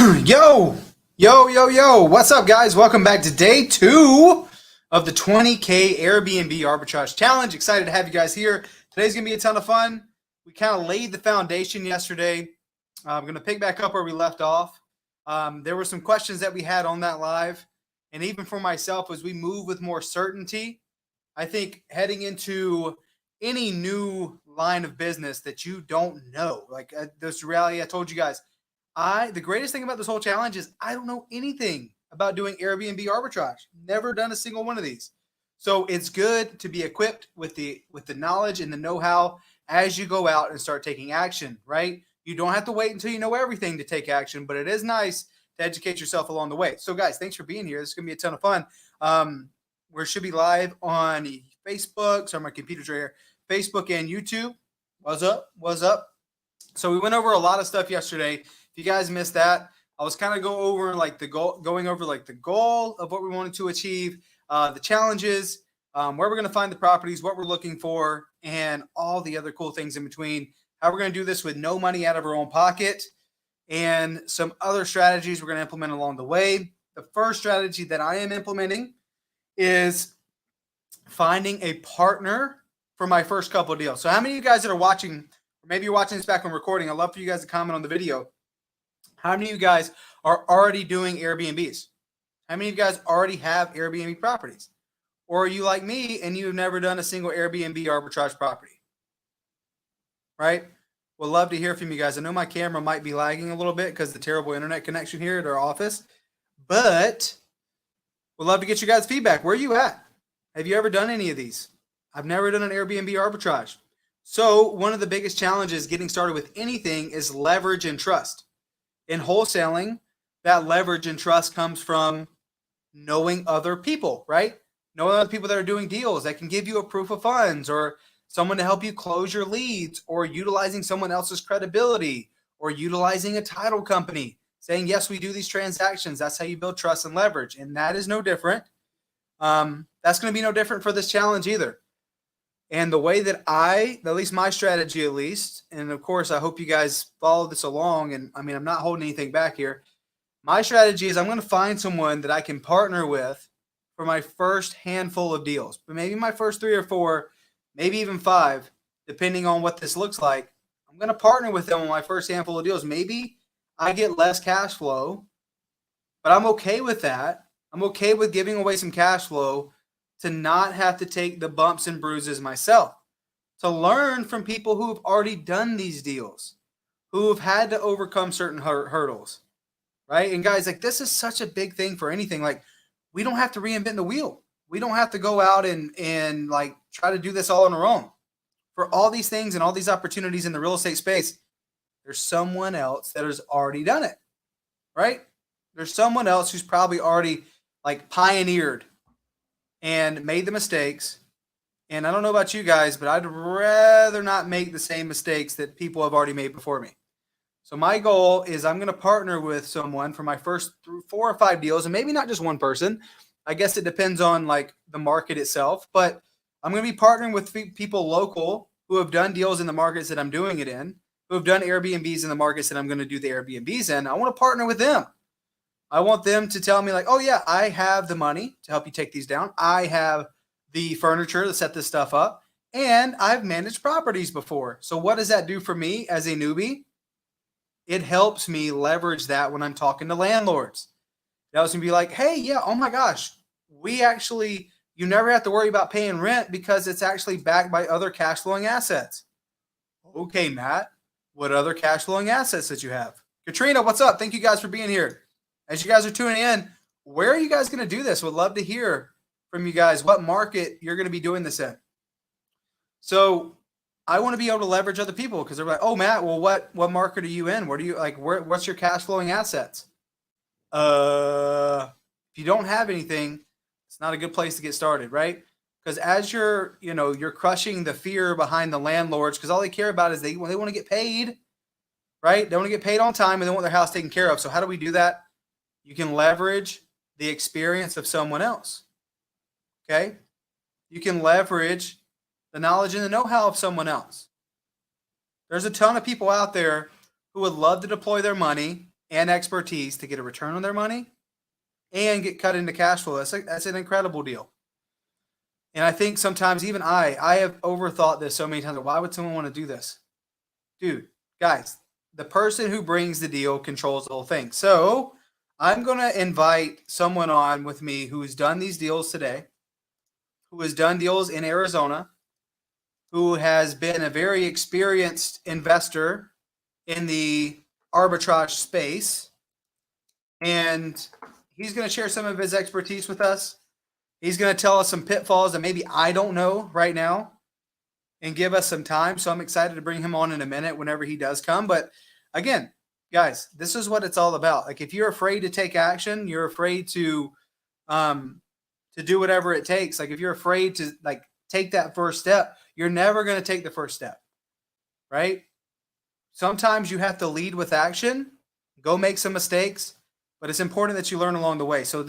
Yo, yo, what's up, guys? Welcome back to day 2 of the 20K Airbnb Arbitrage Challenge. Excited to have you guys here. Today's going to be a ton of fun. We kind of laid the foundation yesterday. I'm going to pick back up where we left off. There were some questions that we had on that live. And even for myself, as we move with more certainty, I think heading into any new line of business that you don't know, like this reality I told you guys, the greatest thing about this whole challenge is I don't know anything about doing Airbnb arbitrage. Never done a single one of these. So it's good to be equipped with the knowledge and the know-how as you go out and start taking action, right? You don't have to wait until you know everything to take action, but it is nice to educate yourself along the way. So guys, thanks for being here. This is going to be a ton of fun. We should be live on Facebook. Sorry, my computer's right here. Facebook and YouTube. What's up? What's up? So we went over a lot of stuff yesterday. If you guys missed that, I was kind of going over the goal of what we wanted to achieve, the challenges, where we're going to find the properties, what we're looking for, and all the other cool things in between. How we're going to do this with no money out of our own pocket, and some other strategies we're going to implement along the way. The first strategy that I am implementing is finding a partner for my first couple of deals. So how many of you guys that are watching, or maybe you're watching this back on recording, I'd love for you guys to comment on the video. How many of you guys are already doing Airbnbs? How many of you guys already have Airbnb properties? Or are you like me and you've never done a single Airbnb arbitrage property? Right? We'd love to hear from you guys. I know my camera might be lagging a little bit because of the terrible internet connection here at our office, but we'd love to get you guys' feedback. Where are you at? Have you ever done any of these? I've never done an Airbnb arbitrage. So one of the biggest challenges getting started with anything is leverage and trust. In wholesaling, that leverage and trust comes from knowing other people, right? Knowing other people that are doing deals that can give you a proof of funds, or someone to help you close your leads, or utilizing someone else's credibility, or utilizing a title company saying, yes, we do these transactions. That's how you build trust and leverage. And that is no different. That's going to be no different for this challenge either. And the way that at least my strategy at least, and of course, I hope you guys follow this along, and I mean, I'm not holding anything back here. My strategy is I'm going to find someone that I can partner with for my first handful of deals, but maybe my first 3 or 4, maybe even 5, depending on what this looks like. I'm going to partner with them on my first handful of deals. Maybe I get less cash flow, but I'm okay with that. I'm okay with giving away some cash flow to not have to take the bumps and bruises myself, to learn from people who have already done these deals, who have had to overcome certain hurdles, right? And guys, like, this is such a big thing for anything. Like, we don't have to reinvent the wheel. We don't have to go out and like try to do this all on our own. For all these things and all these opportunities in the real estate space, there's someone else that has already done it, right? There's someone else who's probably already like pioneered and made the mistakes. And I don't know about you guys, but I'd rather not make the same mistakes that people have already made before me. So my goal is I'm going to partner with someone for my first 4 or 5 deals, and maybe not just one person. I guess it depends on like the market itself, but I'm going to be partnering with people local who have done deals in the markets that I'm doing it in, who have done Airbnbs in the markets that I'm going to do the Airbnbs in. I want to partner with them. I want them to tell me like, oh yeah, I have the money to help you take these down. I have the furniture to set this stuff up, and I've managed properties before. So what does that do for me as a newbie? It helps me leverage that when I'm talking to landlords. It helps me be like, hey, yeah, oh my gosh, you never have to worry about paying rent because it's actually backed by other cash flowing assets. Okay, Matt, what other cash flowing assets that you have? Katrina, what's up? Thank you guys for being here. As you guys are tuning in, where are you guys going to do this? Would love to hear from you guys what market you're going to be doing this in. So I want to be able to leverage other people because they're like, oh, Matt, well, what market are you in? Where do you like? What's your cash flowing assets? If you don't have anything, it's not a good place to get started, right? Because as you're crushing the fear behind the landlords, because all they care about is they want to get paid, right? They want to get paid on time and they want their house taken care of. So how do we do that? You can leverage the experience of someone else, okay? You can leverage the knowledge and the know-how of someone else. There's a ton of people out there who would love to deploy their money and expertise to get a return on their money and get cut into cash flow. That's an incredible deal. And I think sometimes even I have overthought this so many times. Why would someone want to do this? Dude, guys, the person who brings the deal controls the whole thing. So I'm going to invite someone on with me who has done these deals today, who has done deals in Arizona, who has been a very experienced investor in the arbitrage space. And he's going to share some of his expertise with us. He's going to tell us some pitfalls that maybe I don't know right now and give us some time. So I'm excited to bring him on in a minute whenever he does come. But again, guys, this is what it's all about. Like if you're afraid to take action, you're afraid to do whatever it takes. Like if you're afraid to like take that first step, you're never going to take the first step, right? Sometimes you have to lead with action, go make some mistakes, but it's important that you learn along the way. So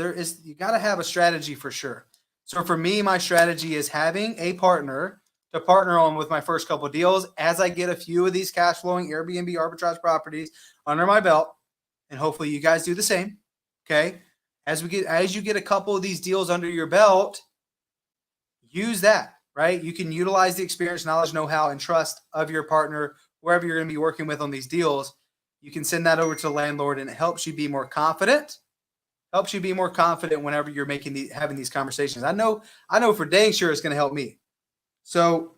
you got to have a strategy for sure. So for me, my strategy is having a partner to partner on with my first couple of deals as I get a few of these cash flowing Airbnb arbitrage properties under my belt. And hopefully you guys do the same. Okay. As you get a couple of these deals under your belt, use that, right? You can utilize the experience, knowledge, know-how, and trust of your partner, wherever you're going to be working with on these deals. You can send that over to the landlord, and it helps you be more confident. Helps you be more confident whenever you're having these conversations. I know for dang sure it's going to help me. So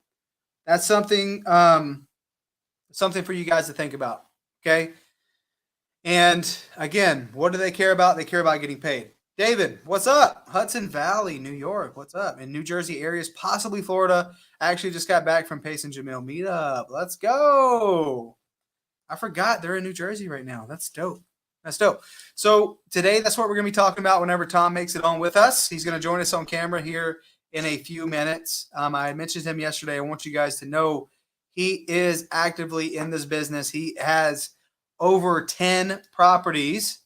that's something for you guys to think about. Okay. And again, what do they care about? They care about getting paid. David, what's up? Hudson Valley, New York, what's up? In New Jersey areas, possibly Florida. I actually just got back from Pace and Jamil meetup. Let's go. I forgot they're in New Jersey right now. That's dope. That's dope. So today, that's what we're going to be talking about whenever Tom makes it on with us. He's going to join us on camera here in a few minutes. I mentioned him yesterday. I want you guys to know he is actively in this business. He has over 10 properties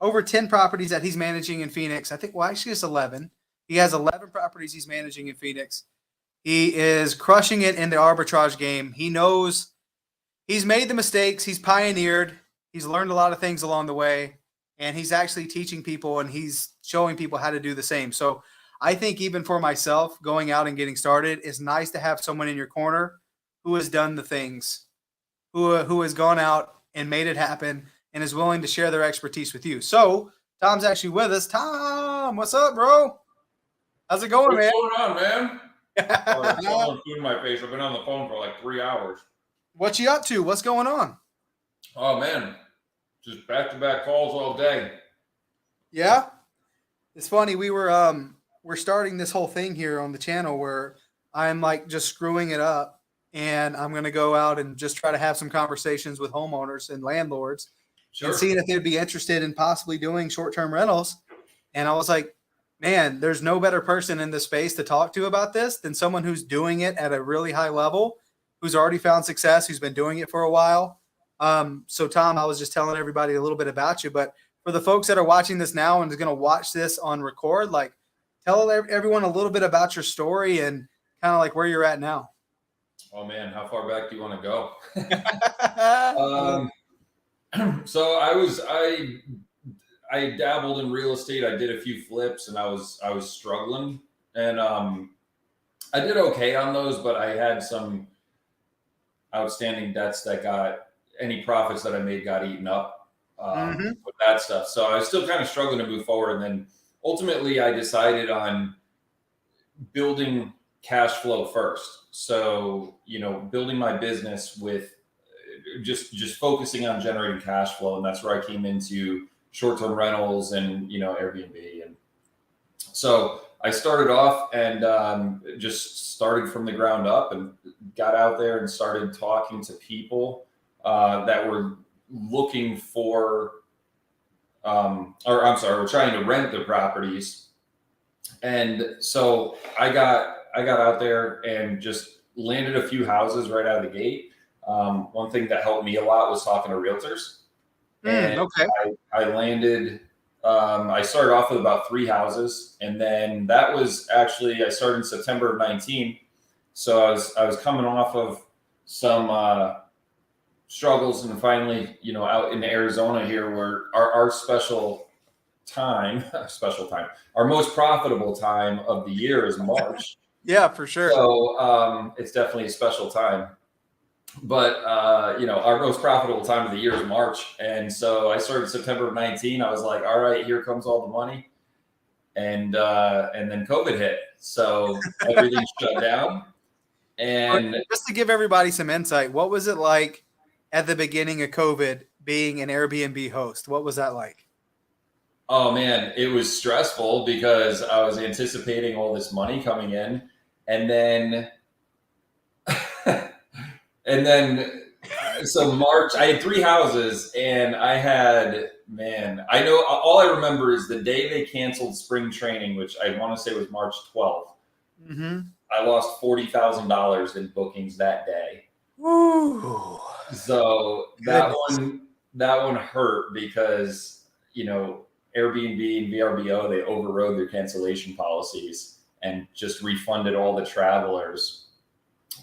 that he's managing in Phoenix. I think, well, actually it's 11. He has 11 properties he's managing in Phoenix. He is crushing it in the arbitrage game. He knows he's made the mistakes. He's pioneered. He's learned a lot of things along the way, and he's actually teaching people and he's showing people how to do the same. So I think even for myself, going out and getting started, it's nice to have someone in your corner who has done the things, who has gone out and made it happen and is willing to share their expertise with you. So Tom's actually with us. Tom, what's up, bro? How's it going, man? What's going on, man? I'm throwing food in my face. I've been on the phone for like 3 hours. What you up to? What's going on? Oh, man. Just back-to-back calls all day. Yeah? It's funny. We're starting this whole thing here on the channel where I'm like just screwing it up, and I'm going to go out and just try to have some conversations with homeowners and landlords and seeing if they'd be interested in possibly doing short-term rentals. And I was like, man, there's no better person in this space to talk to about this than someone who's doing it at a really high level, who's already found success, who's been doing it for a while. So Tom, I was just telling everybody a little bit about you, but for the folks that are watching this now and is going to watch this on record, like tell everyone a little bit about your story and kind of like where you're at now. Oh man, how far back do you want to go? So I dabbled in real estate. I did a few flips and I was struggling, and I did okay on those, but I had some outstanding debts that got any profits that I made got eaten up with that stuff. So I was still kind of struggling to move forward. And then ultimately I decided on building cash flow first. So, building my business with just focusing on generating cash flow. And that's where I came into short-term rentals and, Airbnb. And so I started off and just started from the ground up and got out there and started talking to people that were looking for, were trying to rent their properties. And so I got out there and just landed a few houses right out of the gate. One thing that helped me a lot was talking to realtors. And I landed, I started off with about 3 houses, and then that was actually, I started in September of 19. So I was coming off of some struggles, and finally, out in Arizona here, where our our most profitable time of the year is March. Yeah, for sure. So it's definitely a special time. But our most profitable time of the year is March, and so I started September of 19. I was like, all right, here comes all the money, and then COVID hit, so everything shut down. And just to give everybody some insight, what was it like at the beginning of COVID being an Airbnb host? What was that like? oh man, it was stressful because I was anticipating all this money coming in, and then and then so March, I had 3 houses, and I know all I remember is the day they canceled spring training, which I want to say was March 12th. Mm-hmm. I lost $40,000 in bookings that day. Woo. So that one hurt because Airbnb and VRBO, they overrode their cancellation policies and just refunded all the travelers,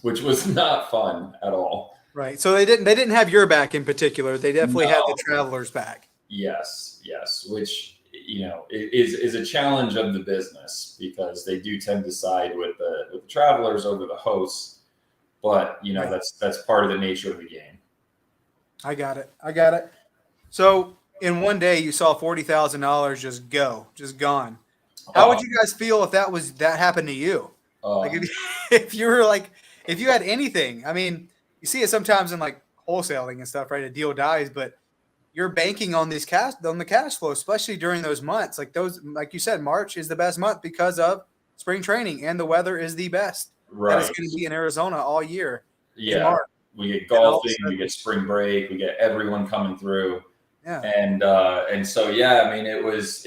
which was not fun at all. Right. So they didn't have your back in particular. They definitely had the travelers' back. Yes, which is a challenge of the business because they do tend to side with the travelers over the hosts, but Right. that's part of the nature of the game. I got it. So in one day, you saw $40,000 just gone. How would you guys feel if that happened to you? Like if you were like, if you had anything, I mean, you see it sometimes in like wholesaling and stuff, right? A deal dies, but you're banking on the cash flow, especially during those months. Like you said, March is the best month because of spring training and the weather is the best. Right. That is going to be in Arizona all year. Yeah. We get golfing, we get spring break, we get everyone coming through. Yeah. And so, I mean, it was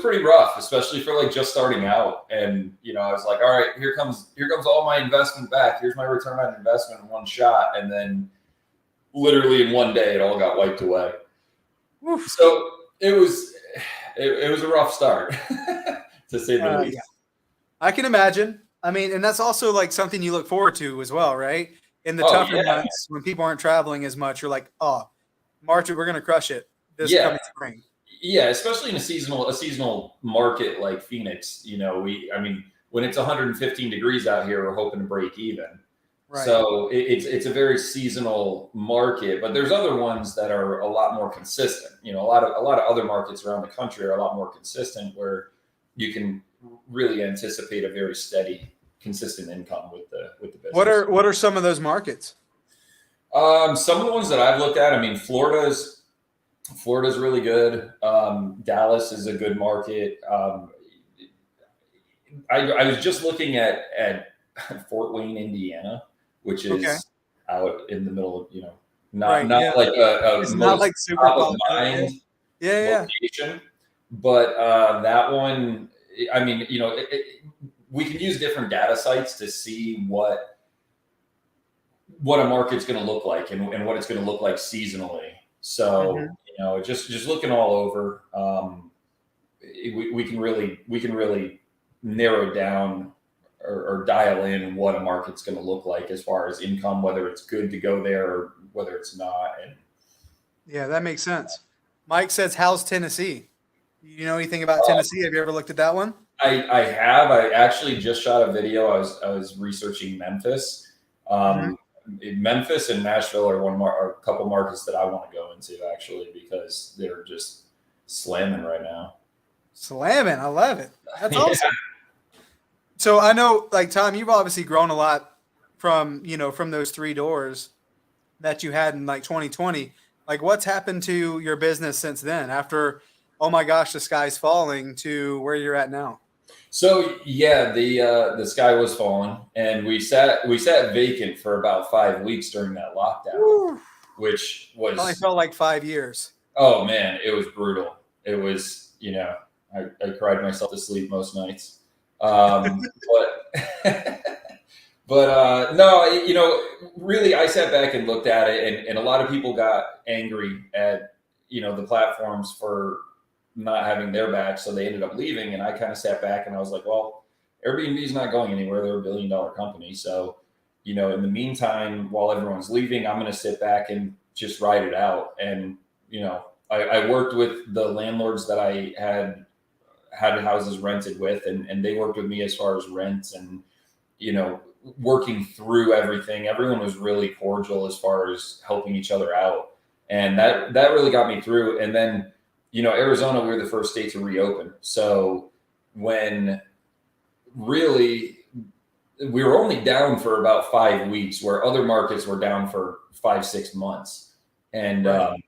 pretty rough, especially for like just starting out. And, I was like, all right, here comes all my investment back. Here's my return on investment in one shot. And then literally in one day, it all got wiped away. Oof. So it was a rough start to say the least. Yeah. I can imagine. I mean, and that's also like something you look forward to as well, right? In the tougher months when people aren't traveling as much, you're like, oh, March, we're going to crush it this coming spring. Yeah, especially in a seasonal market like Phoenix, when it's 115 degrees out here, we're hoping to break even. Right. So it's a very seasonal market, but there's other ones that are a lot more consistent. A lot of other markets around the country are a lot more consistent, where you can really anticipate a very steady, consistent income with the business. What are some of those markets? Some of the ones that I've looked at, I mean, Florida's really good. Dallas is a good market. I was just looking at Fort Wayne, Indiana, which is out in the middle of, not like it's not like super top of mind location. But that one, I mean, we can use different data sites to see what a market's going to look like and what it's going to look like seasonally. So, just looking all over, we can really narrow down or dial in what a market's going to look like as far as income, whether it's good to go there or whether it's not. And yeah, that makes sense. Mike says, how's Tennessee? You know anything about Tennessee? Have you ever looked at that one? I have. I actually just shot a video. I was researching Memphis. Memphis and Nashville are a couple markets that I want to go into, actually, because they're just slamming right now. Slamming. I love it. That's awesome. So I know, like, Tom, you've obviously grown a lot from those 3 doors that you had in like 2020. Like, what's happened to your business since then after, oh my gosh, the sky's falling, to where you're at now? So the sky was falling, and we sat vacant for about 5 weeks during that lockdown. Woo. Which was probably felt like 5 years. Oh man, it was brutal. It was, I cried myself to sleep most nights. But no, really, I sat back and looked at it, and a lot of people got angry at the platforms for not having their back, so they ended up leaving. And I kind of sat back and I was like, well, Airbnb is not going anywhere. They're $1 billion company, so in the meantime, while everyone's leaving, I'm going to sit back and just ride it out. And, I worked with the landlords that I had houses rented with, and they worked with me as far as rent and, working through everything. Everyone was really cordial as far as helping each other out. And that really got me through. And then, Arizona, we were the first state to reopen. So when really we were only down for about 5 weeks, where other markets were down for 5-6 months. And Right.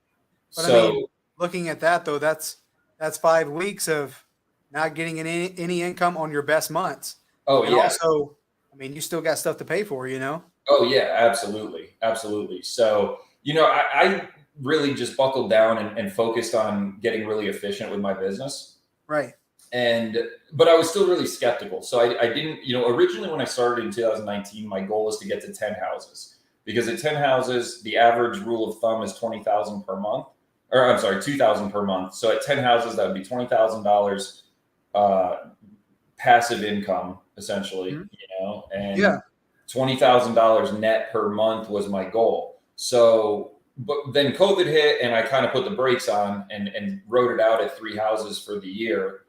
But so I mean, looking at that though, that's 5 weeks of not getting any income on your best months. oh And yeah. also, I mean, you still got stuff to pay for, you know? Oh yeah, absolutely. Absolutely. So, I really just buckled down and focused on getting really efficient with my business. Right. But I was still really skeptical. So I didn't, originally when I started in 2019, my goal was to get to 10 houses, because at 10 houses, the average rule of thumb is 20,000 per month, or I'm sorry, 2,000 per month. So at 10 houses, that would be $20,000 passive income, essentially, and Yeah. $20,000 net per month was my goal. So, but then COVID hit and I kind of put the brakes on and wrote it out at 3 houses for the year.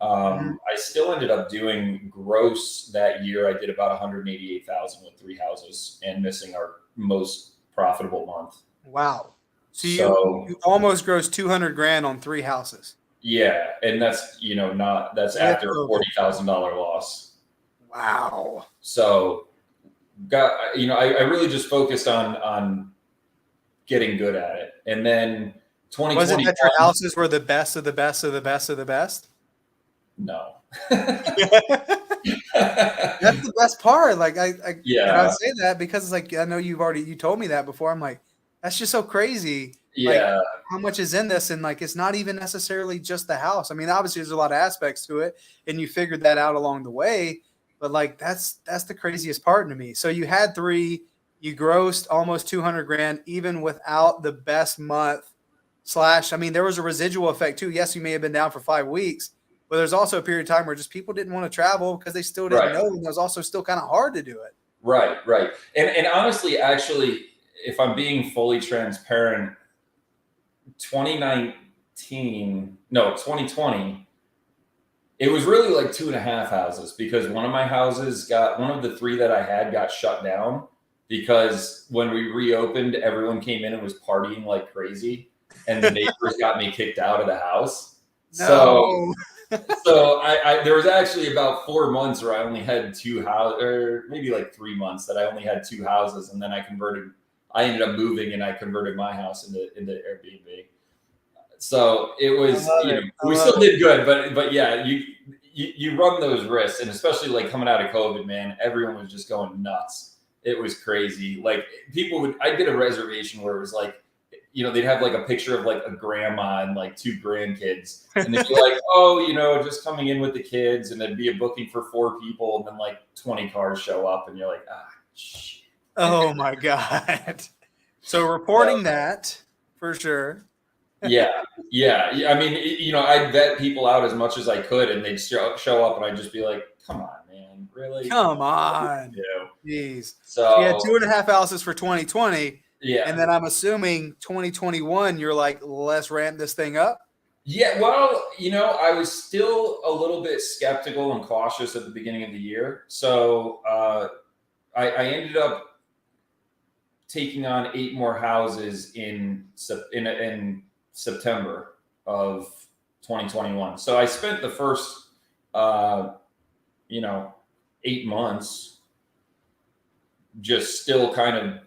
I still ended up doing gross that year. I did about 188,000 with 3 houses and missing our most profitable month. Wow. So So you almost grossed 200 grand on 3 houses. yeah, and that's that's With after a COVID. $40,000 loss. Wow. So I really just focused on getting good at it, and then Was it 2021. that your houses were the best of the best of the best of the best? No. That's the best part. Like and I Yeah, say that because it's like I know you told me that before. I'm like, that's just so crazy. Like yeah, how much is in this, and like it's not even necessarily just the house. I mean, obviously there's a lot of aspects to it, and you figured that out along the way. But like that's the craziest part to me. So you had 3, you grossed almost 200 grand, even without the best month. Slash, I mean, there was a residual effect too. Yes, you may have been down for 5 weeks, but there's also a period of time where just people didn't want to travel because they still didn't right, know, and it was also still kind of hard to do it. right. And honestly, actually, if I'm being fully transparent, 2020, it was really like 2.5 houses, because one of the 3 that I had got shut down because when we reopened, everyone came in and was partying like crazy, and the neighbors got me kicked out of the house. So, No. I there was actually about 4 months where I only had 2 houses, or maybe like 3 months that I only had 2 houses, and then I ended up moving and I converted my house into Airbnb. So it I was, love it. I we love still it. did good, but yeah, you run those risks, and especially like coming out of COVID, man, everyone was just going nuts. It was crazy. Like I did a reservation where it was like, they'd have like a picture of like a grandma and like 2 grandkids, and they'd be like, oh, just coming in with the kids, and there'd be a booking for 4 people, and then like 20 cars show up, and you're like, shit. Oh my God. So reporting that for sure. Yeah, yeah. I mean, I'd vet people out as much as I could, and they'd show up, and I'd just be like, "Come on, man, really?" Come on. Jeez. So you had So 2.5 houses for 2020. yeah, And then I'm assuming 2021, you're like, let's ramp this thing up. yeah. Well, I was still a little bit skeptical and cautious at the beginning of the year, so I ended up taking on 8 more houses in September of 2021. So I spent the first, 8 months just still kind of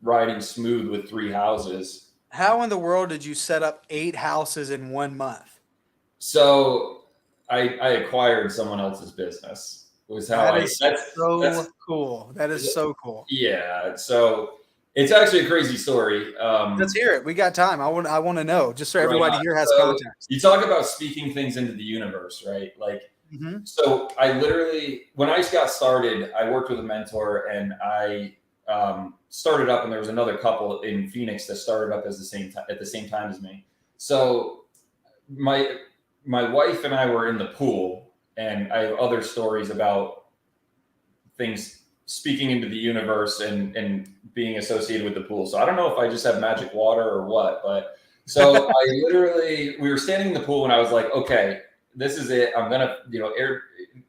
riding smooth with 3 houses. How in the world did you set up 8 houses in 1 month? So I acquired someone else's business. Was how that's Cool. That is so cool. yeah. So it's actually a crazy story. Let's hear it. We got time. I want to know, just so everybody Right here has so context. you talk about speaking things into the universe, right? Like, Mm-hmm. so I literally, when I got started, I worked with a mentor, and I started up, and there was another couple in Phoenix that started up at the same time as me. So my wife and I were in the pool, and I have other stories about things speaking into the universe and being associated with the pool. So I don't know if I just have magic water or what, but so we were standing in the pool and I was like, okay, this is it. I'm going to,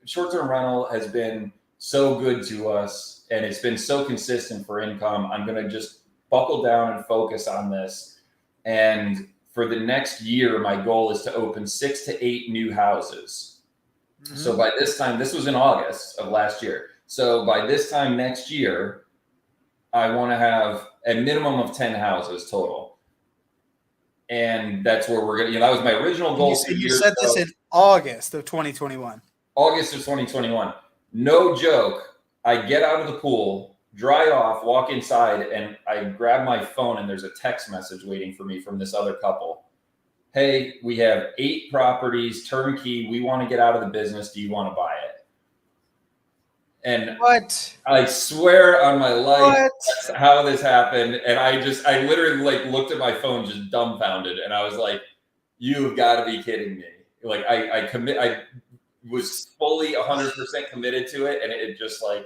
short-term rental has been so good to us and it's been so consistent for income. I'm going to just buckle down and focus on this. And for the next year, my goal is to open 6 to 8 new houses. Mm-hmm. So by this time, this was in August of last year. So by this time next year, I want to have a minimum of 10 houses total. And that's where we're going to, that was my original goal. You said this in August of 2021. August of 2021. No joke. I get out of the pool, dry off, walk inside, and I grab my phone and there's a text message waiting for me from this other couple. Hey, we have 8 properties, turnkey. We want to get out of the business. Do you want to buy it? And what? I swear on my life, that's how this happened. And I literally looked at my phone just dumbfounded. And I was like, you've got to be kidding me. Like I was fully 100% committed to it. And it just I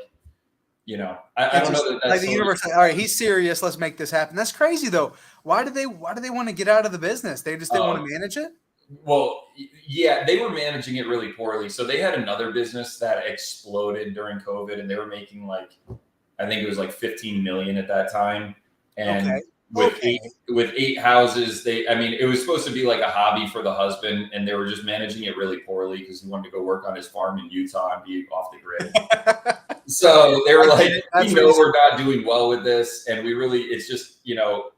don't know that's the universe. All right, he's serious. Let's make this happen. That's crazy though. Why do they want to get out of the business? They just didn't want to manage it? Well, yeah, they were managing it really poorly. So they had another business that exploded during COVID and they were making I think it was 15 million at that time. And with 8 houses, it was supposed to be like a hobby for the husband and they were just managing it really poorly because he wanted to go work on his farm in Utah and be off the grid. So they were we're not doing well with this. And it's just,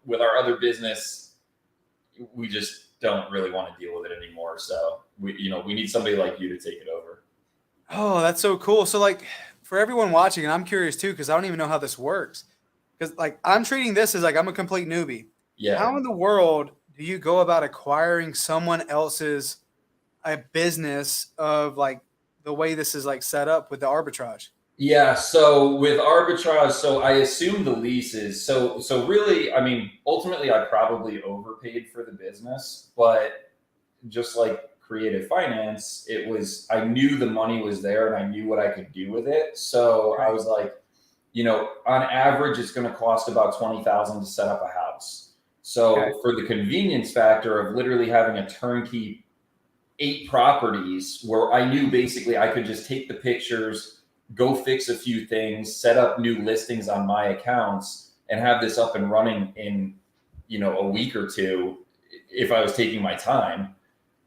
with our other business, we just don't really want to deal with it anymore. So we need somebody like you to take it over. Oh, that's so cool. So for everyone watching, and I'm curious too, because I don't even know how this works. Because I'm treating this as I'm a complete newbie. Yeah. How in the world do you go about acquiring someone else's business of the way this is set up with the arbitrage? Yeah. So with arbitrage, I assume the leases. So really, ultimately I probably overpaid for the business, but just like creative finance, I knew the money was there and I knew what I could do with it. So I was like, on average, it's going to cost about $20,000 to set up a house. So for the convenience factor of literally having a turnkey 8 properties where I knew basically I could just take the pictures, go fix a few things, set up new listings on my accounts and have this up and running in, a week or 2 if I was taking my time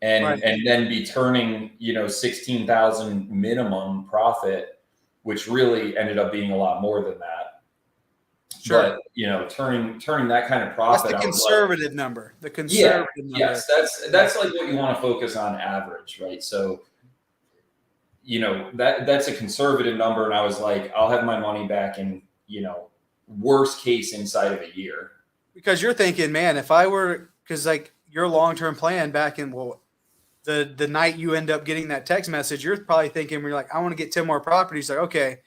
and then be turning, 16,000 minimum profit, which really ended up being a lot more than that. Sure. But, turning that kind of profit. That's the conservative number. The conservative number. Yes. That's what you want to focus on average, right? So, that's a conservative number. And I was like, I'll have my money back in, worst case inside of a year. Because you're thinking, man, if I were, because your long-term plan back in, the night you end up getting that text message, you're probably thinking, you're like, I want to get 10 more properties. Okay,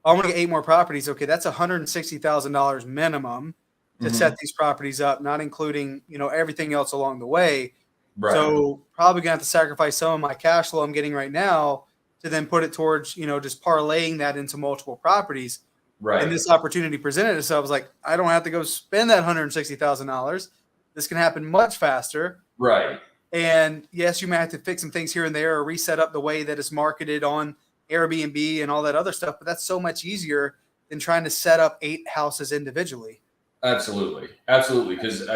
I want to get 8 more properties. Okay, that's $160,000 minimum to set these properties up, not including, everything else along the way. Right. So probably going to have to sacrifice some of my cash flow I'm getting right now to then put it towards, just parlaying that into multiple properties. Right. And this opportunity presented itself. I was like, I don't have to go spend that $160,000. This can happen much faster. Right. And yes, you may have to fix some things here and there or reset up the way that it's marketed on Airbnb and all that other stuff. But that's so much easier than trying to set up 8 houses individually. Absolutely. Because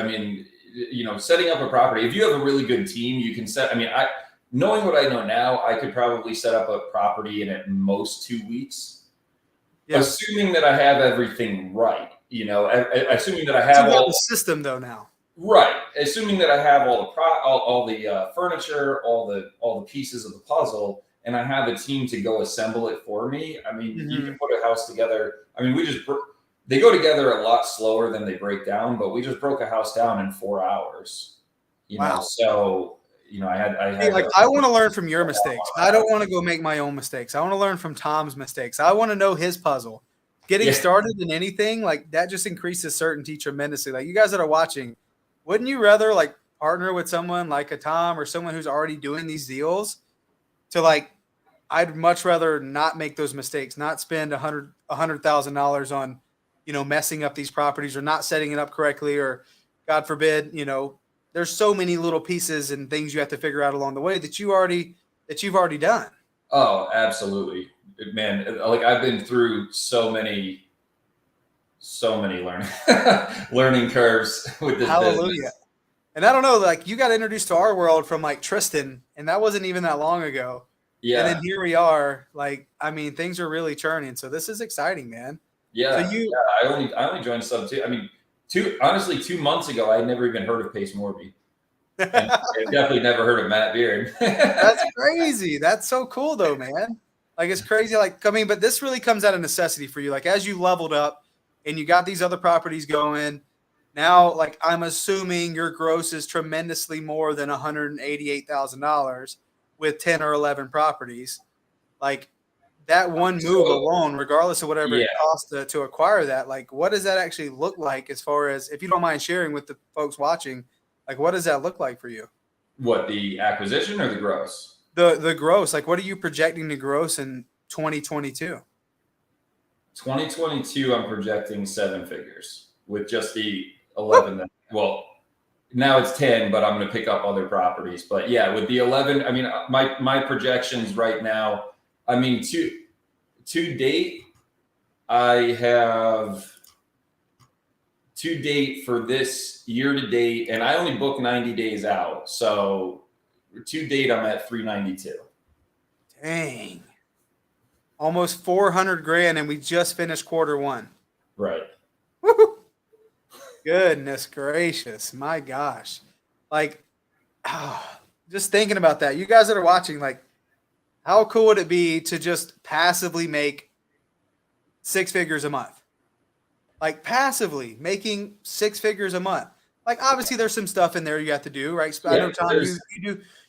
setting up a property, if you have a really good team, you can knowing what I know now, I could probably set up a property in at most 2 weeks, assuming that I have everything right. Assuming that I have all the system though now. Right. Assuming that I have all the furniture, all the pieces of the puzzle, and I have a team to go assemble it for me. You can put a house together. They go together a lot slower than they break down, but we just broke a house down in 4 hours. Wow. So. I want to learn from your mistakes. I don't want to go make my own mistakes. I want to learn from Tom's mistakes. I want to know his puzzle. Getting started in anything that just increases certainty tremendously. You guys that are watching, wouldn't you rather partner with someone like a Tom or someone who's already doing these deals to I'd much rather not make those mistakes, not spend $100,000 on, messing up these properties or not setting it up correctly, or God forbid, there's so many little pieces and things you have to figure out along the way that you've already done. Oh, absolutely, man. Like I've been through so many learning learning curves with this Hallelujah. business. And I don't know, like you got introduced to our world from like Tristan, and that wasn't even that long ago. And then Yeah, here we are. Like, I mean, things are really churning. So this is exciting, man. So yeah, you, yeah. I only joined sub two. I mean, 2 months ago, I had never even heard of Pace Morby, and I definitely never heard of Matt Beard. that's crazy. That's so cool though, man. Like it's crazy. Like, I mean, but this really comes out of necessity for you. Like as you leveled up and you got these other properties going, now like I'm assuming your gross is tremendously more than $188,000 with 10 or 11 properties. Like that one move So alone, regardless of whatever yeah, it costs to acquire that, like what does that actually look like as far as, if you don't mind sharing with the folks watching, like what does that look like for you? what, the acquisition or the gross? The gross, like what are you projecting to gross in 2022? 2022, I'm projecting 7 figures with just the 11. Well, now it's 10, but I'm going to pick up other properties. But yeah, with the 11, I mean, my projections right now, I mean, to date, I have to date for this year to date, and I only book 90 days out. So to date, I'm at 392. Dang. Almost 400 grand and we just finished quarter 1. Right. Woo-hoo. Goodness gracious. My gosh. Like just thinking about that. You guys that are watching, like how cool would it be to just passively make 6 figures a month? Like passively making 6 figures a month. Like obviously there's some stuff in there you have to do, right? I know Tom,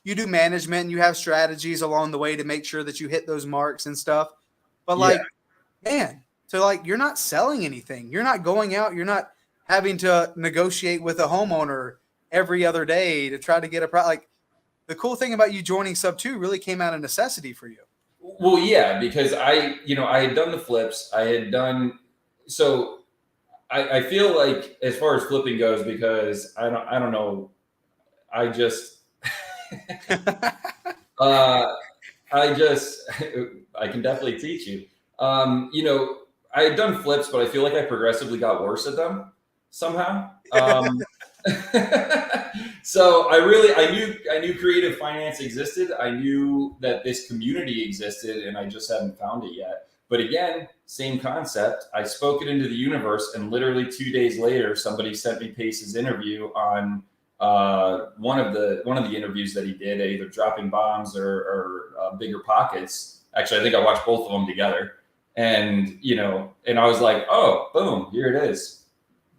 you do management and you have strategies along the way to make sure that you hit those marks and stuff. But like, man, so like you're not selling anything. You're not going out, you're not having to negotiate with a homeowner every other day to try to get like the cool thing about you joining sub 2 really came out of necessity for you. Well, yeah, because I had done the flips. I had done so. I feel like as far as flipping goes, because I don't know. I just I can definitely teach you. I had done flips, but I feel like I progressively got worse at them somehow. So I knew creative finance existed. I knew that this community existed, and I just hadn't found it yet. But again, same concept. I spoke it into the universe, and literally 2 days later, somebody sent me Pace's interview on one of the interviews that he did, either dropping bombs or bigger pockets. Actually, I think I watched both of them together, and and I was like, oh, boom, here it is.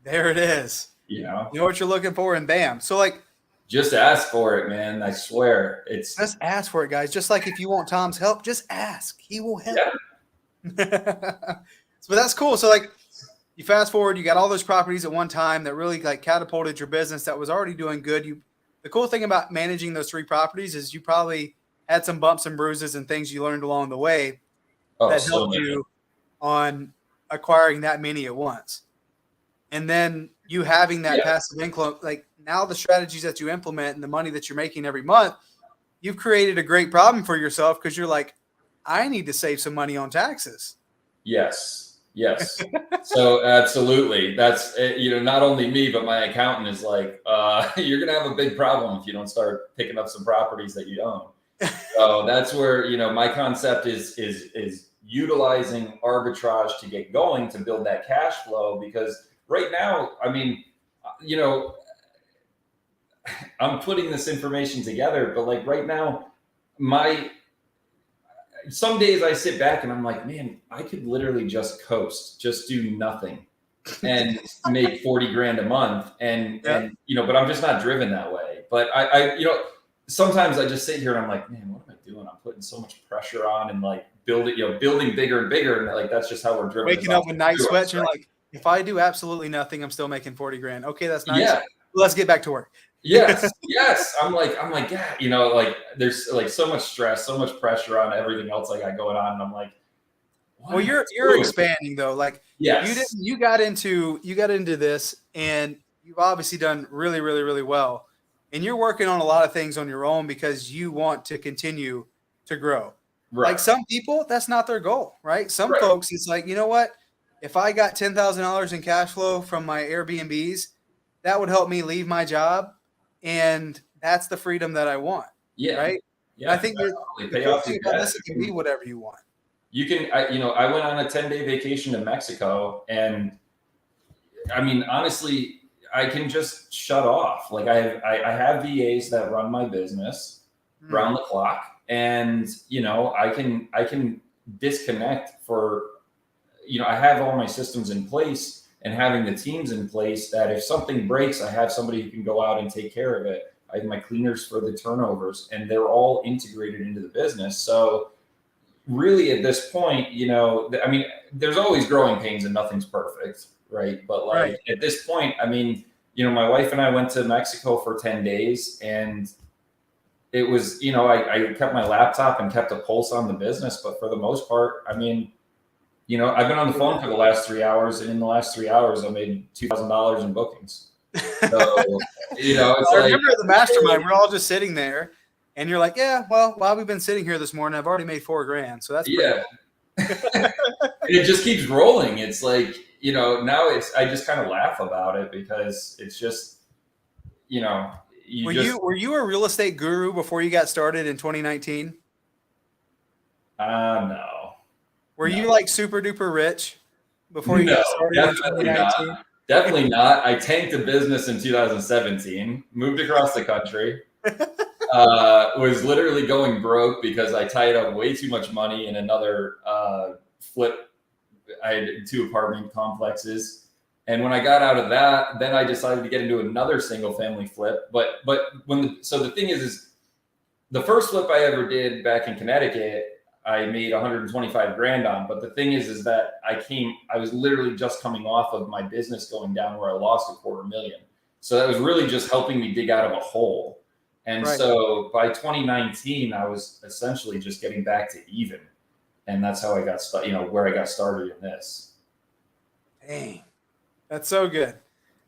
There it is. You know what you're looking for, and bam. So like, just ask for it, man. I swear, it's just ask for it, guys. Just like if you want Tom's help, just ask. He will help. Yeah. So that's cool. So like, you fast forward, you got all those properties at one time that really like catapulted your business that was already doing good. The cool thing about managing those 3 properties is you probably had some bumps and bruises and things you learned along the way that helped you on acquiring that many at once. And then you having that passive income, like now the strategies that you implement and the money that you're making every month, you've created a great problem for yourself because you're like, I need to save some money on taxes. Yes. So absolutely. That's, not only me, but my accountant is like, you're going to have a big problem if you don't start picking up some properties that you own. So that's where, my concept is utilizing arbitrage to get going, to build that cash flow. Because right now, I mean, I'm putting this information together, but like right now, some days I sit back and I'm like, man, I could literally just coast, just do nothing and make 40 grand a month. And but I'm just not driven that way. But I sometimes I just sit here and I'm like, man, what am I doing? I'm putting so much pressure on and like building bigger and bigger. And like, that's just how we're driven. Waking up with night sweats. You're like, if I do absolutely nothing, I'm still making 40 grand. Okay. That's nice. Yeah. Let's get back to work. Yes. I'm like, yeah, like there's like so much stress, so much pressure on everything else I got going on. And I'm like, what Well, am I you're doing? expanding though. Like Yes. you got into this, and you've obviously done really, really, really well. And you're working on a lot of things on your own because you want to continue to grow. Like Right. some people, that's not their goal, right? Some Right. folks, it's like, you know what? If I got $10,000 in cash flow from my Airbnbs, that would help me leave my job, and that's the freedom that I want, Yeah. right? And I Yeah. think Absolutely. the Pay cool off thing your about debt. this, it can be whatever you want. I went on a 10-day vacation to Mexico, and I mean, honestly, I can just shut off. Like I have VAs that run my business Hmm. round the clock, and I can disconnect for, I have all my systems in place and having the teams in place that if something breaks, I have somebody who can go out and take care of it. I have my cleaners for the turnovers, and they're all integrated into the business. So really at this point, I mean, there's always growing pains and nothing's perfect, right? But Right. like at this point, I mean, my wife and I went to Mexico for 10 days, and it was, I kept my laptop and kept a pulse on the business. But for the most part, I mean, I've been on the phone for the last 3 hours, and in the last 3 hours, I made $2,000 in bookings. So, it's I like, remember the mastermind, we're all just sitting there, and you're like, "Yeah, well, while we've been sitting here this morning, I've already made $4,000, so that's pretty yeah, cool." it just keeps rolling. It's like, now I just kind of laugh about it because it's just, you know, you just, Were you a real estate guru before you got started in 2019? no, Were no, you like super duper rich before you no, got started in definitely not. 2019? Definitely not. I tanked a business in 2017, moved across the country, was literally going broke because I tied up way too much money in another flip. I had 2 apartment complexes. And when I got out of that, then I decided to get into another single family flip. But so the thing is the first flip I ever did back in Connecticut, I made 125 grand on. But the thing is that I was literally just coming off of my business going down where I lost $250,000. So that was really just helping me dig out of a hole. And Right. so by 2019, I was essentially just getting back to even. And that's how I got started, where I got started in this. Dang, that's so good.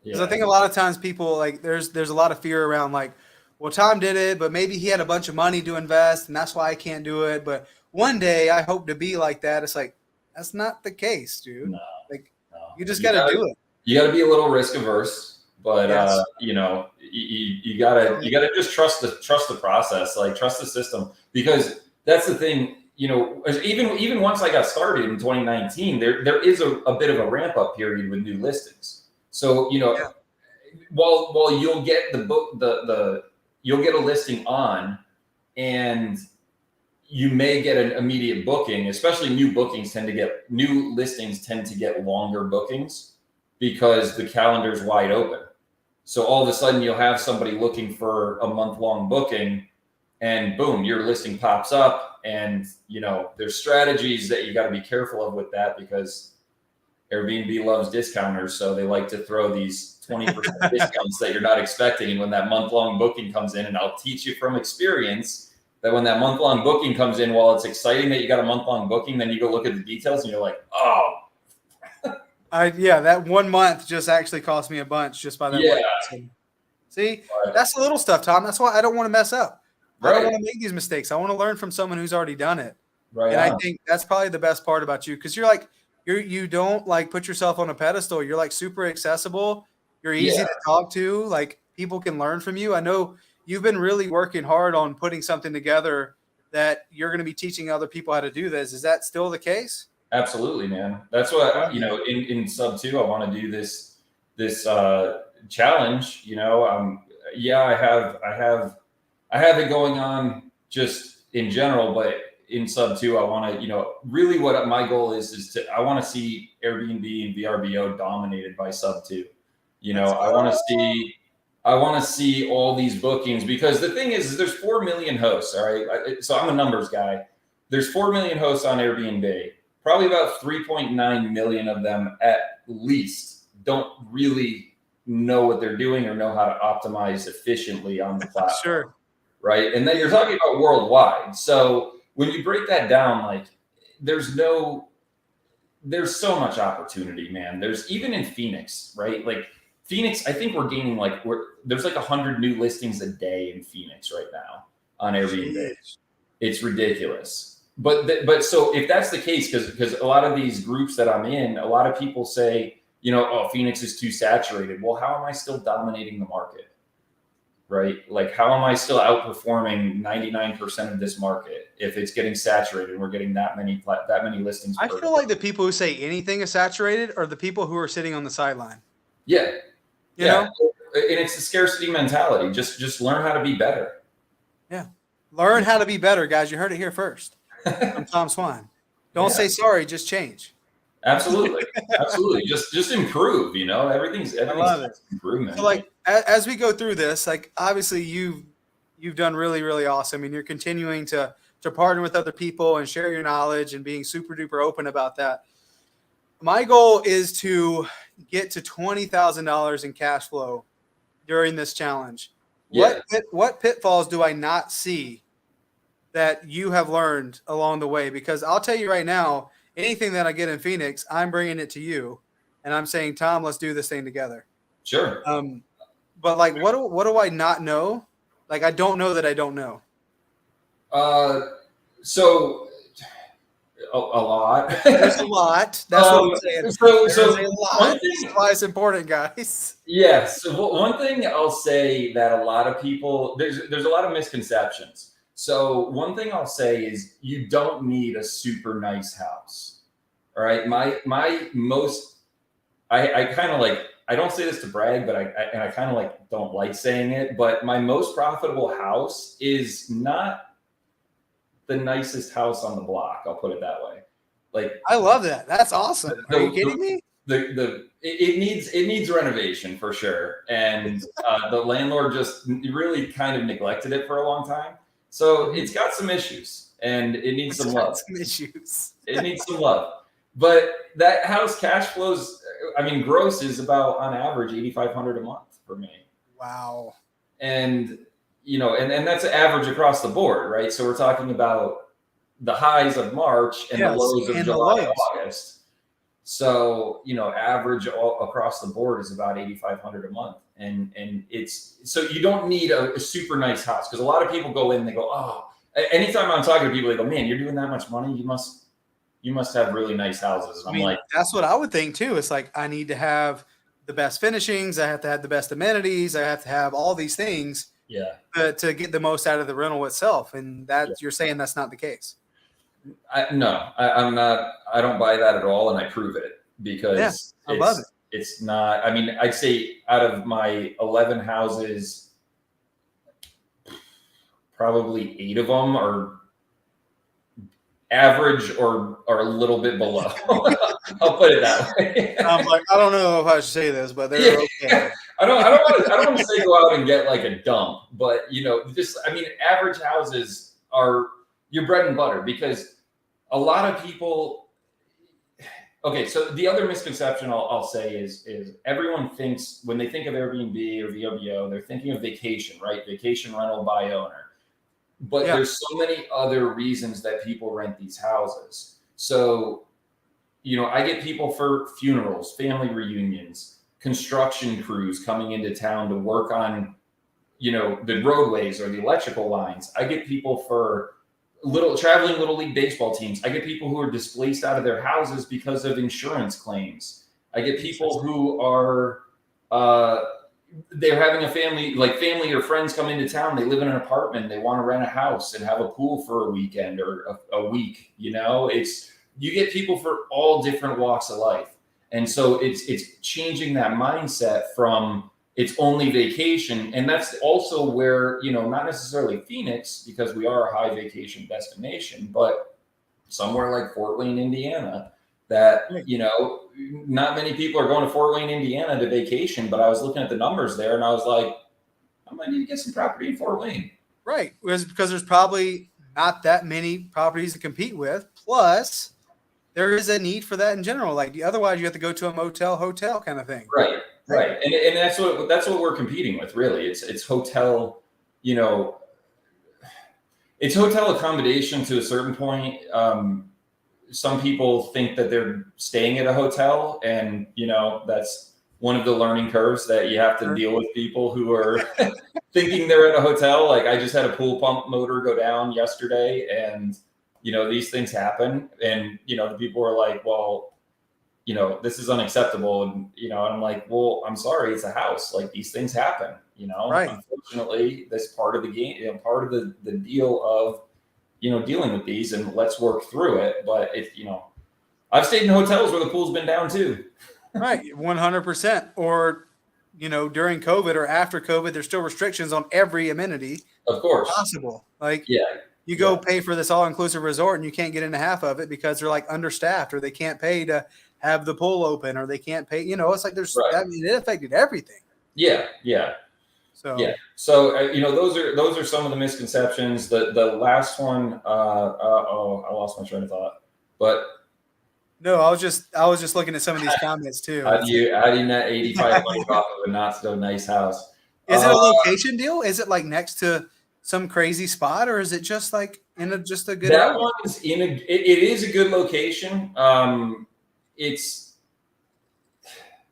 Because I Yeah. think a lot of times people like there's a lot of fear around like, well, Tom did it, but maybe he had a bunch of money to invest, and that's why I can't do it. But one day I hope to be like that. It's like that's not the case, dude. No, Like no. you just got to do it. You gotta be a little risk averse, but Yes. you gotta just trust the process, like trust the system, because that's the thing. Even once I got started in 2019, there is a bit of a ramp up period with new listings. So Yeah. while you'll get you'll get a listing on, and you may get an immediate booking, especially new listings tend to get longer bookings because the calendar's wide open. So all of a sudden you'll have somebody looking for a month-long booking, and boom, your listing pops up. And there's strategies that you got to be careful of with that, because Airbnb loves discounters, so they like to throw these 20% discounts that you're not expecting. And when that month-long booking comes in, and I'll teach you from experience that when that month-long booking comes in, while it's exciting that you got a month-long booking, then you go look at the details and you're like, oh, That 1 month just actually cost me a bunch just by that yeah, one. So, see, that's the little stuff, Tom. That's why I don't want to mess up. I don't right, want to make these mistakes. I want to learn from someone who's already done it. right And I on. think that's probably the best part about you, because you don't like put yourself on a pedestal. You're like super accessible. You're easy Yeah, to talk to. Like people can learn from you. I know you've been really working hard on putting something together that you're going to be teaching other people how to do this. Is that still the case? absolutely, man. That's what, Wow. in sub 2, I want to do this challenge. Yeah, I have it going on just in general, but in sub 2, I want to, really what my goal is I want to see Airbnb and VRBO dominated by sub 2. Let's I go. want to see all these bookings, because the thing is there's 4 million hosts. All right. So I'm a numbers guy. There's 4 million hosts on Airbnb. Probably about 3.9 million of them at least don't really know what they're doing or know how to optimize efficiently on the platform. Sure. Right. And then you're talking about worldwide. So when you break that down, like there's so much opportunity, man. There's even in Phoenix, right? Like Phoenix, I think we're gaining there's like 100 new listings a day in Phoenix right now on Airbnb. Jeez. It's ridiculous. But so if that's the case, because a lot of these groups that I'm in, a lot of people say, oh, Phoenix is too saturated. Well, how am I still dominating the market? Right? Like, how am I still outperforming 99% of this market if it's getting saturated and we're getting that many listings? I feel like the people who say anything is saturated are the people who are sitting on the sideline. Yeah. You know? And it's the scarcity mentality. Just learn how to be better. Yeah. Learn how to be better, guys. You heard it here first. I'm Tom Swan. Don't say sorry, just change. Absolutely. Absolutely. Just improve, everything's improvement. So like as we go through this, like obviously you've done really, really awesome, and you're continuing to partner with other people and share your knowledge and being super duper open about that. My goal is to get to $20,000 in cash flow during this challenge. Yeah. What pitfalls do I not see that you have learned along the way? Because I'll tell you right now, anything that I get in Phoenix, I'm bringing it to you, and I'm saying, Tom, let's do this thing together. Sure. But like, what do I not know? Like, I don't know that I don't know. So a lot. There's a lot. That's what I'm saying. So a lot. One thing, That's why it's important, guys. yes. So one thing I'll say that a lot of people, there's a lot of misconceptions. So one thing I'll say is you don't need a super nice house. All right. I kind of like, I don't say this to brag, but I kind of like don't like saying it, but my most profitable house is not the nicest house on the block. I'll put it that way. Like, I love that. That's awesome. Are you kidding me? It needs renovation for sure. And the landlord just really kind of neglected it for a long time. So it's got some issues and it needs some love. It needs some love. But that house cash flows, gross is about on average $8,500 a month for me. Wow. And and that's an average across the board, right? So we're talking about the highs of March and the lows of July and August. So, average all across the board is about $8,500 a month. And it's, so you don't need a super nice house, because a lot of people go in and they go, oh, anytime I'm talking to people, they go, man, you're doing that much money. You must have really nice houses. And I'm like, that's what I would think too. It's like, I need to have the best finishings. I have to have the best amenities. I have to have all these things. Yeah. To get the most out of the rental itself. And you're saying that's not the case. I'm not. I don't buy that at all, and I prove it because I love it. It's not. I'd say out of my 11 houses, probably 8 of them are average or a little bit below. I'll put it that way. I'm like, I don't know if I should say this, but they're okay. I don't want to say go out and get like a dump, but average houses are your bread and butter, because a lot of people. Okay, so the other misconception I'll say is everyone thinks, when they think of Airbnb or VRBO, they're thinking of vacation, right? Vacation rental by owner. But there's so many other reasons that people rent these houses. So, I get people for funerals, family reunions, construction crews coming into town to work on, the roadways or the electrical lines. I get people for traveling little league baseball teams. I get people who are displaced out of their houses because of insurance claims. I get people who are, they're having a family or friends come into town. They live in an apartment. They want to rent a house and have a pool for a weekend or a week. You get people for all different walks of life. And so it's changing that mindset from it's only vacation. And that's also where, not necessarily Phoenix, because we are a high vacation destination, but somewhere like Fort Wayne, Indiana, that, not many people are going to Fort Wayne, Indiana to vacation, but I was looking at the numbers there and I was like, I might need to get some property in Fort Wayne. Right. Because there's probably not that many properties to compete with. Plus, there is a need for that in general. Like, otherwise you have to go to a motel, hotel kind of thing. Right. Right. And that's what we're competing with, really. It's hotel, you know, it's hotel accommodation to a certain point. Some people think that they're staying at a hotel, and that's one of the learning curves that you have to deal with people who are thinking they're at a hotel. Like, I just had a pool pump motor go down yesterday, and these things happen, and the people are like, well, this is unacceptable. And, and I'm like, well, I'm sorry, it's a house. Like, these things happen, Right. Unfortunately, that's part of the game, part of the deal of, dealing with these, and let's work through it. But if, I've stayed in hotels where the pool's been down too. Right. 100%. Or, during COVID or after COVID, there's still restrictions on every amenity Of course. possible. Like, Yeah. you go pay for this all-inclusive resort and you can't get into half of it because they're like understaffed, or they can't pay to have the pool open, or they can't pay. It's like it affected everything. Yeah. So those are some of the misconceptions. The last one, I lost my train of thought. But no, I was just looking at some of these comments too. How do you net 8,500 off of a not so nice house? Is it a location deal? Is it like next to some crazy spot, or is it just like just a good? That one's it is a good location.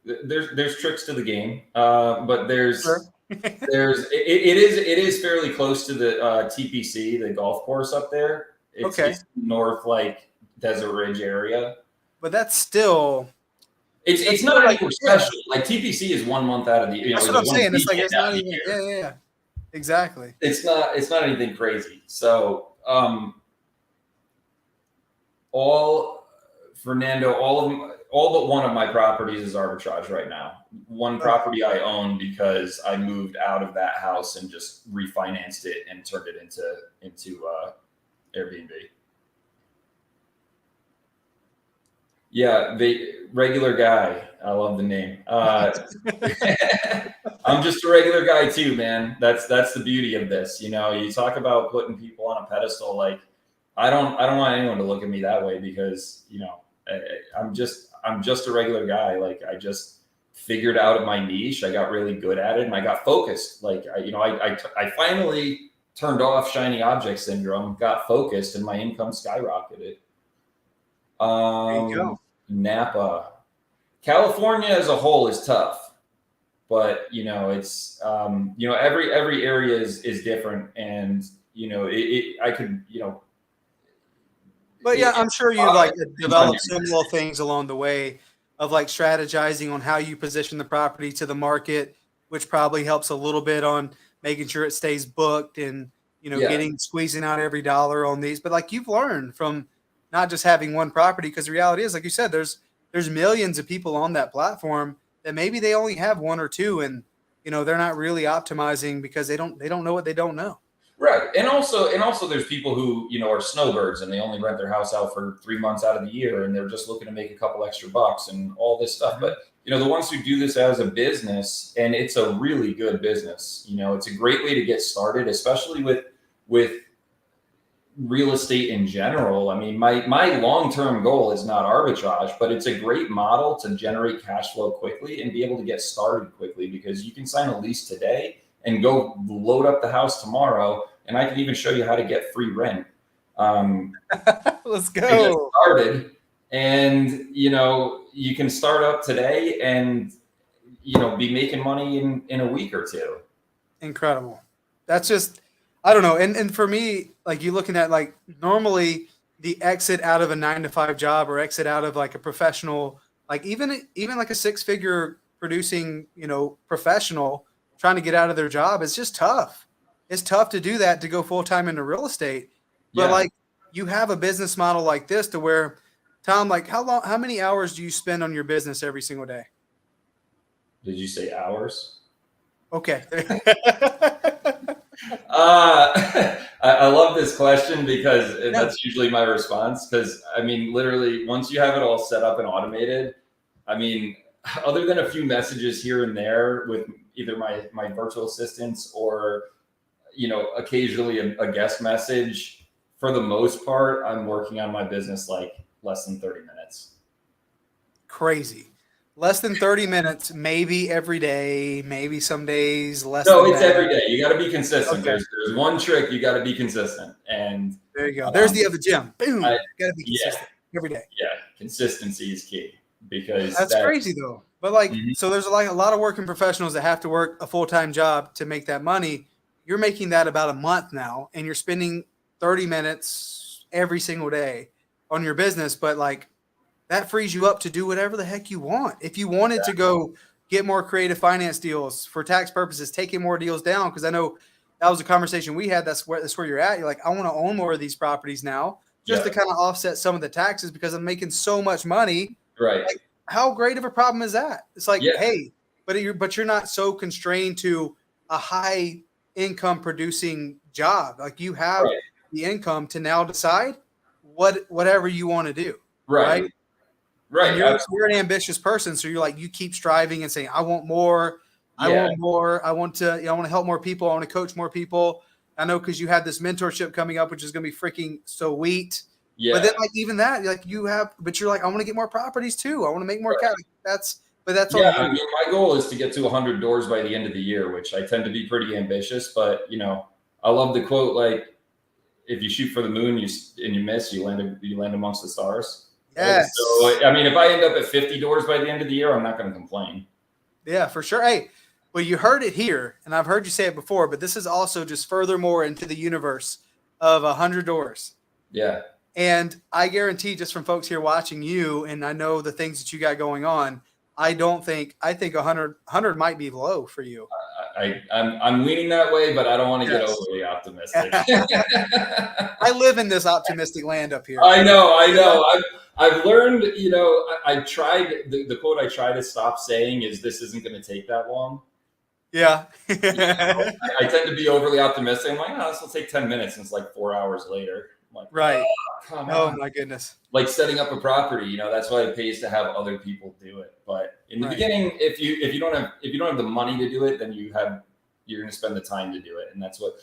There's tricks to the game, but there's it is fairly close to the TPC, the golf course up there. It's north, like Desert Ridge area. But that's still. It's not anything special. Like, TPC is 1 month out of the year. That's what I'm saying. It's like it's not even. Yeah. Exactly. It's not anything crazy. So all but one of my properties is arbitrage right now. One property I own because I moved out of that house and just refinanced it and turned it into Airbnb. Yeah, the regular guy. I love the name. I'm just a regular guy too, man. That's the beauty of this. You talk about putting people on a pedestal. Like, I don't want anyone to look at me that way, because I'm just a regular guy. Like, I just figured out my niche. I got really good at it, and I got focused. Like, I finally turned off shiny object syndrome, got focused, and my income skyrocketed. There you go. Napa, California as a whole is tough, but it's every area is different, and I could But yeah, I'm sure you like developed some little things along the way of like strategizing on how you position the property to the market, which probably helps a little bit on making sure it stays booked and squeezing out every dollar on these. But like, you've learned from not just having one property, because the reality is, like you said, there's millions of people on that platform that maybe they only have one or two, and they're not really optimizing because they don't know what they don't know. Right. And also there's people who, are snowbirds, and they only rent their house out for 3 months out of the year, and they're just looking to make a couple extra bucks and all this stuff. But, the ones who do this as a business, and it's a really good business, it's a great way to get started, especially with real estate in general. I mean, my long-term goal is not arbitrage, but it's a great model to generate cash flow quickly and be able to get started quickly, because you can sign a lease today and go load up the house tomorrow. And I can even show you how to get free rent. Let's go. Get started, and you can start up today and be making money in a week or two. Incredible. That's just, I don't know. And for me, like, you looking at, like, normally the exit out of a 9-to-5 job, or exit out of like a professional, like even like a 6-figure producing, professional trying to get out of their job, it's just tough. It's tough to do that, to go full-time into real estate. But like, you have a business model like this to where, Tom, like, how many hours do you spend on your business every single day? Did you say hours? Okay. I love this question, because that's usually my response. Because I mean, literally, once you have it all set up and automated, I mean, other than a few messages here and there with either my virtual assistants or occasionally a guest message, for the most part, I'm working on my business like less than 30 minutes. Crazy. less than 30 minutes, maybe every day, maybe some days less No, than it's that. every day. You got to be consistent. Okay. There's one trick. You got to be consistent. And There you go. There's um, the other gym. I, Boom. Got to be yeah, consistent every day. yeah, consistency is key because That's crazy that's though. But like, mhm, so there's like a lot of working professionals that have to work a full-time job to make that money. You're making that about a month now, and you're spending 30 minutes every single day on your business. But like, that frees you up to do whatever the heck you want. If you wanted to go get more creative finance deals for tax purposes, taking more deals down, because I know that was a conversation we had. That's where you're at. You're like, I want to own more of these properties now, just yeah, to kind of offset some of the taxes because I'm making so much money. right. Like, how great of a problem is that? It's like, Yeah, hey, but you're not so constrained to a high income producing job. Like you have right, the income to now decide whatever you want to do, right, right? And right. you're an ambitious person, so you're like you keep striving and saying, "I want more, I Yeah, want more, I want to, I want to help more people, I want to coach more people." I know because you have this mentorship coming up, which is going to be freaking sweet. But yeah, then, like even that, like you have, but you're like, I want to get more properties too. I want to make more cash. But that's on yeah. I you. mean, my goal is to get to 100 doors by the end of the year, which I tend to be pretty ambitious. But I love the quote like, "If you shoot for the moon, and you miss, you land amongst the stars." Right. Yes, So, I mean, if I end up at 50 doors by the end of the year, I'm not going to complain. yeah, for sure. Hey, well, you heard it here, and I've heard you say it before, but this is also just furthermore into the universe of 100 doors. Yeah. And I guarantee just from folks here watching you, and I know the things that you got going on, I think 100 might be low for you. I'm leaning that way, but I don't want to get Yes. overly optimistic. I live in this optimistic land up here. I know, I know. I've learned, I tried the quote I try to stop saying is this isn't going to take that long. Yeah. I tend to be overly optimistic. I'm like, oh, this will take 10 minutes. And it's like 4 hours later. I'm like, Right. oh, come Oh on. my goodness. Like setting up a property, that's why it pays to have other people do it. But in the Right. beginning, if you don't have the money to do it, then you're going to spend the time to do it. And that's what,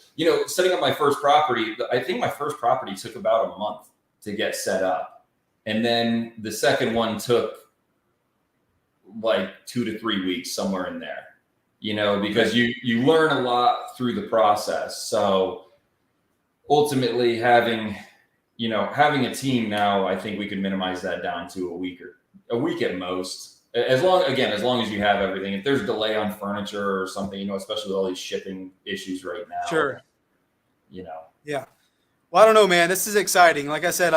setting up my first property, I think my first property took about a month to get set up. And then the second one took like 2 to 3 weeks, somewhere in there, because you learn a lot through the process. So ultimately having a team now, I think we can minimize that down to a week at most. As long as you have everything. If there's delay on furniture or something, especially with all these shipping issues right now. Sure. You know. Yeah. Well, I don't know, man. This is exciting. Like I said,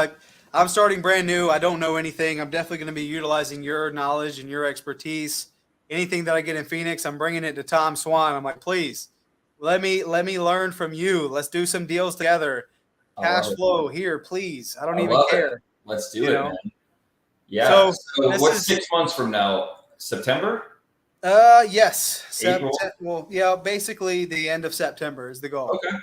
I'm starting brand new. I don't know anything. I'm definitely going to be utilizing your knowledge and your expertise. Anything that I get in Phoenix, I'm bringing it to Tom Swan. I'm like, please, let me learn from you. Let's do some deals together. I love Cash it. flow here, please. I don't I even love it. care. Let's do You it, know? man. Yeah. So So this what's is 6 months from now? September? yes. April? Well, yeah, basically the end of September is the goal. Okay.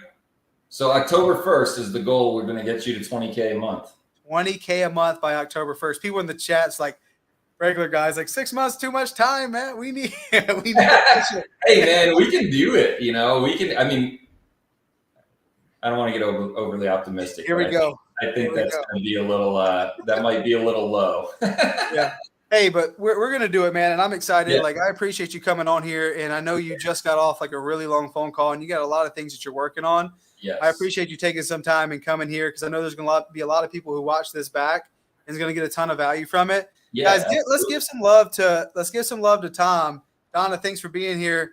So October 1st is the goal. We're going to get you to 20K a month. 20K a month by October 1st. People in the chats like regular guys like 6 months too much time, man. We need Hey man, we can do it. We can. I mean, I don't want to get overly optimistic. Here we go. I think that's going to be a little. That might be a little low. Yeah. Hey, but we're gonna do it, man, and I'm excited. Yeah. Like I appreciate you coming on here, and I know you just got off like a really long phone call, and you got a lot of things that you're working on. Yes. I appreciate you taking some time and coming here because I know there's gonna be a lot of people who watch this back and is gonna get a ton of value from it. Yeah. Guys, let's give some love to Tom. Donna, thanks for being here.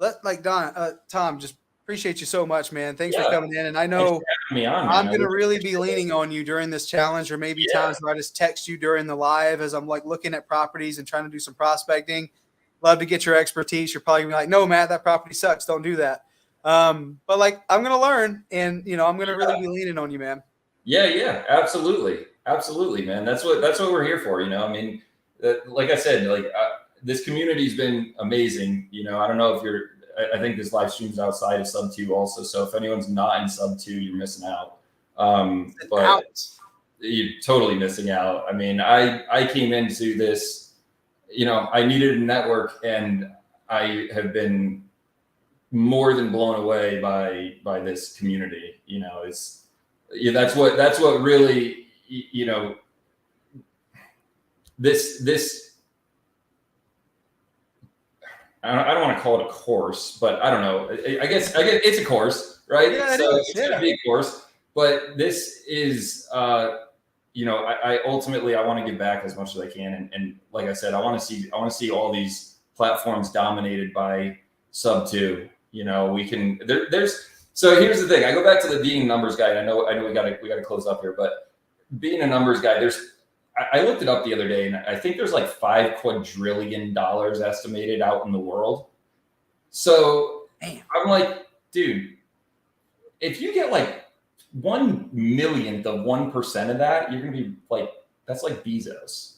Tom, just appreciate you so much, man. Thanks for coming in, and I know me on, I'm going to really be leaning on you during this challenge, or maybe times where I just text you during the live as I'm like looking at properties and trying to do some prospecting. Love to get your expertise. You're probably gonna be like, no, Matt, that property sucks. Don't do that. But like, I'm going to learn, and I'm going to really be leaning on you, man. Yeah, absolutely, man. That's what we're here for. I mean, like I said, this community's been amazing. I don't know if I think this live stream's outside of sub 2 also. So if anyone's not in sub 2, you're missing out. But you're totally missing out. I mean, I came into this, I needed a network, and I have been more than blown away by this community. That's what really, this I don't want to call it a course, but I don't know. I guess it's a course, right? Yeah, it So is. it's going to be a course, but this is, I ultimately I want to give back as much as I can, and like I said, I want to see all these platforms dominated by sub two. We can there's so here's the thing. I go back to the being a numbers guy. And I know we got to close up here, but being a numbers guy, I looked it up the other day, and I think there's like $5 quadrillion estimated out in the world. So Damn. I'm like, dude, if you get like 1/1,000,000th of 1% of that, you're gonna be like, that's like Bezos.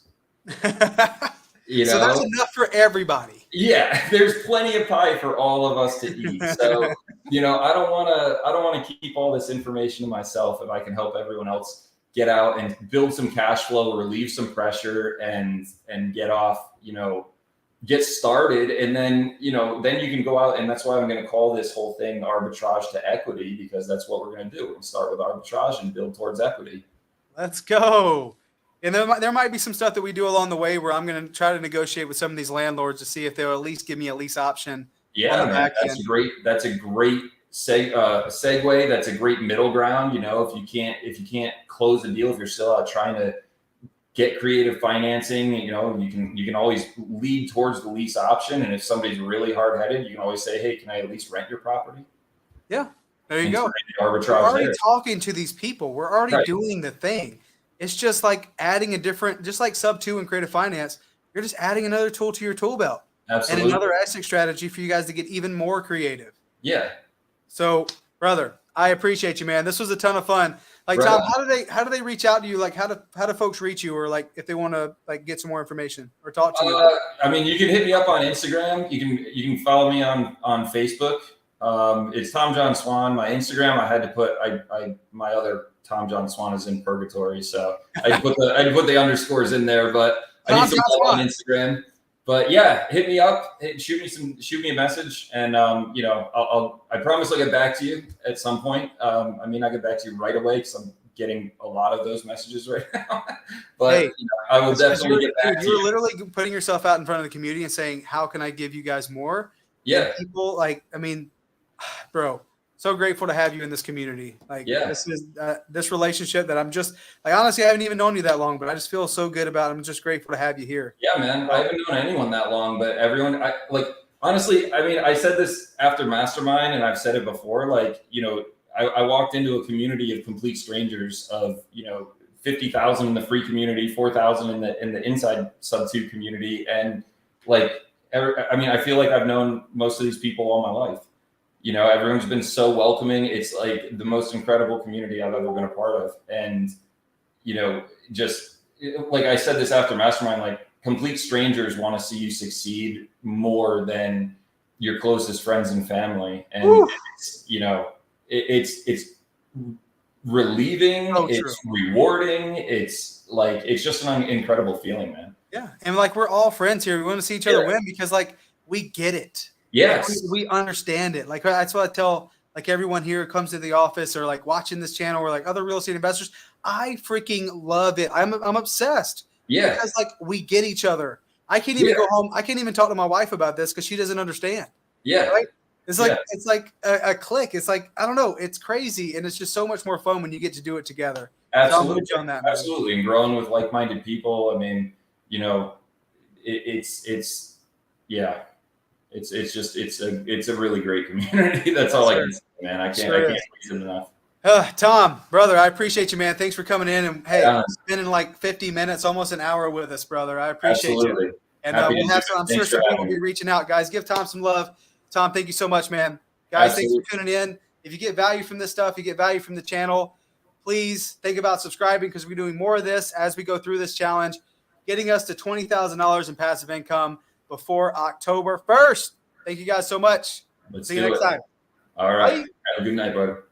So that's enough for everybody. Yeah, there's plenty of pie for all of us to eat. So I don't want to keep all this information to myself if I can help everyone else get out and build some cash flow, relieve some pressure, and get off, get started. And then, then you can go out. And that's why I'm going to call this whole thing arbitrage to equity, because that's what we're going to do. We're going to start with arbitrage and build towards equity. Let's go. And there might be some stuff that we do along the way where I'm going to try to negotiate with some of these landlords to see if they'll at least give me a lease option. Yeah, man, that's a great segue. That's a great middle ground. If you can't close the deal, if you're still out trying to get creative financing, you can always lead towards the lease option. And if somebody's really hard headed, you can always say, hey, can I at least rent your property? Yeah, there you go. Arbitrage. We're already talking to these people. We're already doing the thing. It's just like adding just like sub two and creative finance. You're just adding another tool to your tool belt. Absolutely. And another exit strategy for you guys to get even more creative. Yeah. So, brother, I appreciate you, man. This was a ton of fun. Like, right. Tom, how do they reach out to you? Like, how do folks reach you, or like if they want to like get some more information or talk to you? I mean, you can hit me up on Instagram. You can follow me on Facebook. It's Tom John Swan. My Instagram, I had to put my other Tom John Swan is in purgatory, so I put the underscores in there. But I need some help on Instagram. But yeah, hit me up, shoot me a message, and I promise I'll get back to you at some point. I may not get back to you right away because I'm getting a lot of those messages right now. But hey, I will definitely get back to you. You're literally putting yourself out in front of the community and saying, "How can I give you guys more?" Yeah, and people bro. So grateful to have you in this community. This is this relationship that I'm just honestly, I haven't even known you that long, but I just feel so good about it. I'm just grateful to have you here. Yeah, man. I haven't known anyone that long, but everyone, honestly, I mean, I said this after Mastermind, and I've said it before, I walked into a community of complete strangers of, 50,000 in the free community, 4,000 in the inside sub 2 community. And I feel like I've known most of these people all my life. Everyone's been so welcoming. It's like the most incredible community I've ever been a part of. And, just like I said this after Mastermind, complete strangers want to see you succeed more than your closest friends and family. And it's relieving. It's rewarding. It's just an incredible feeling, man. Yeah. And we're all friends here. We want to see each other win because we get it. Yes. We understand it. That's what I tell everyone here who comes to the office or watching this channel or other real estate investors. I freaking love it. I'm obsessed. Yeah. Because we get each other. I can't even go home. I can't even talk to my wife about this because she doesn't understand. Yeah. Right? It's like a click. It's I don't know. It's crazy. And it's just so much more fun when you get to do it together. Absolutely. So on that, absolutely. And growing with like-minded people. I mean, it's a really great community. That's all I can say, man. I can't praise it enough. Tom, brother, I appreciate you, man. Thanks for coming in and spending 50 minutes, almost an hour with us, brother. I appreciate you. And we'll have I'm sure some people will be reaching out, guys. Give Tom some love. Tom, thank you so much, man. Guys, thanks for tuning in. If you get value from this stuff, you get value from the channel, please think about subscribing because we're doing more of this as we go through this challenge, getting us to $20,000 in passive income before October 1st. Thank you guys so much. Let's see you next time. All right. Have a good night, brother.